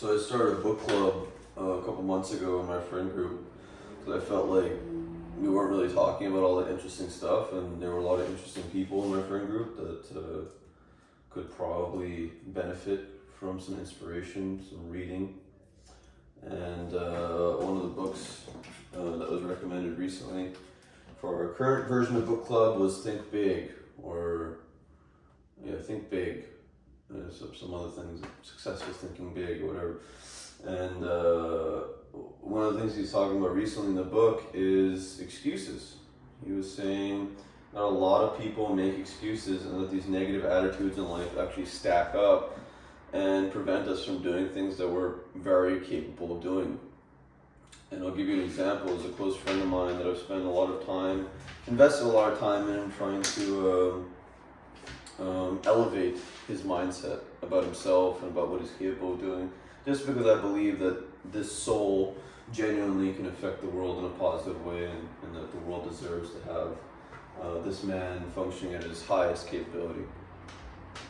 So I started a book club a couple months ago in my friend group because I felt like we weren't really talking about all the interesting stuff, and there were a lot of interesting people in my friend group that could probably benefit from some inspiration, some reading. And one of the books that was recommended recently for our current version of book club was Think Big, Think Big. There's some other things, Success is Thinking Big or whatever. And one of the things he's talking about recently in the book is excuses. He was saying that a lot of people make excuses, and that these negative attitudes in life actually stack up and prevent us from doing things that we're very capable of doing. And I'll give you an example. As a close friend of mine that I've spent invested a lot of time in trying to elevate his mindset about himself and about what he's capable of doing, just because I believe that this soul genuinely can affect the world in a positive way, and that the world deserves to have this man functioning at his highest capability.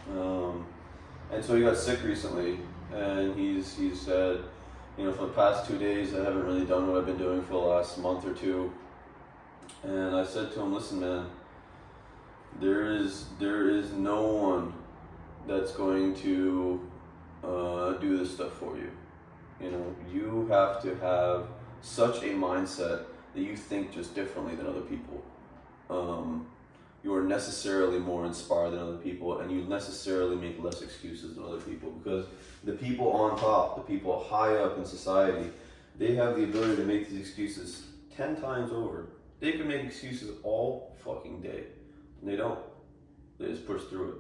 And so he got sick recently, and he said, for the past 2 days I haven't really done what I've been doing for the last month or two. And I said to him, listen man, there is no one that's going to do this stuff for you. You have to have such a mindset that you think just differently than other people. You are necessarily more inspired than other people, and you necessarily make less excuses than other people, because the people on top, the people high up in society, they have the ability to make these excuses 10 times over. They can make excuses all fucking day, and they don't. They just push through it.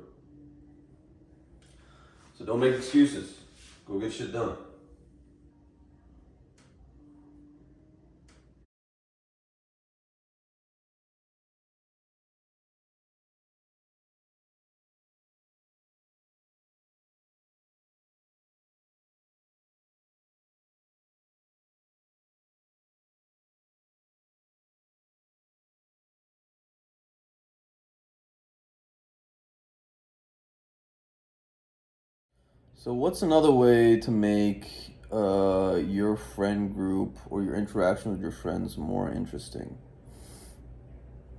So don't make excuses. Go get shit done. So what's another way to make your friend group or your interaction with your friends more interesting?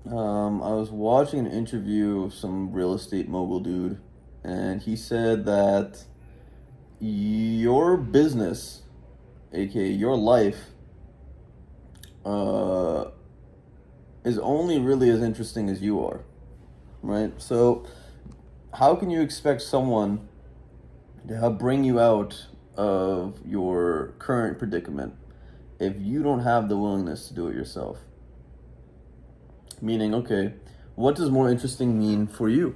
I was watching an interview of some real estate mogul dude, and he said that your business, aka your life, is only really as interesting as you are, right? So how can you expect someone to help bring you out of your current predicament if you don't have the willingness to do it yourself? Meaning, okay, what does more interesting mean for you?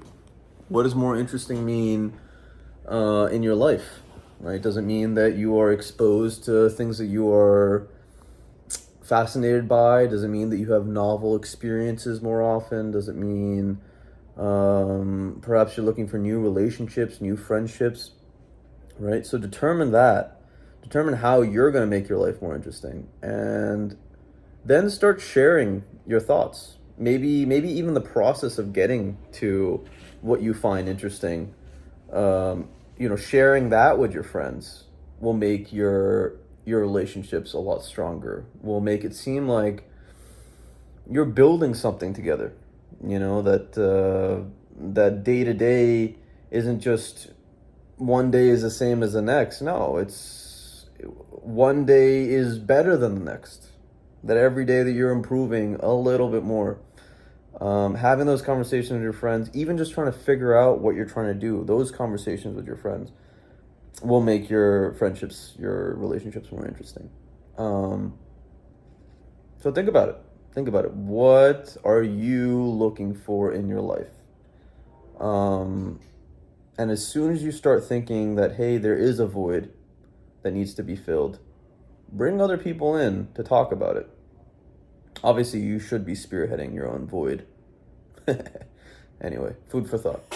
What does more interesting mean in your life, right? Does it mean that you are exposed to things that you are fascinated by? Does it mean that you have novel experiences more often? Does it mean perhaps you're looking for new relationships, new friendships, right? So determine how you're going to make your life more interesting, and then start sharing your thoughts. Maybe even the process of getting to what you find interesting, sharing that with your friends will make your relationships a lot stronger, will make it seem like you're building something together, that day to day isn't just one day is the same as the next. No, it's one day is better than the next, that every day that you're improving a little bit more. Having those conversations with your friends, even just trying to figure out what you're trying to do, those conversations with your friends will make your friendships, your relationships more interesting. So think about it. What are you looking for in your life? And as soon as you start thinking that, hey, there is a void that needs to be filled, bring other people in to talk about it. Obviously, you should be spearheading your own void. Anyway, food for thought.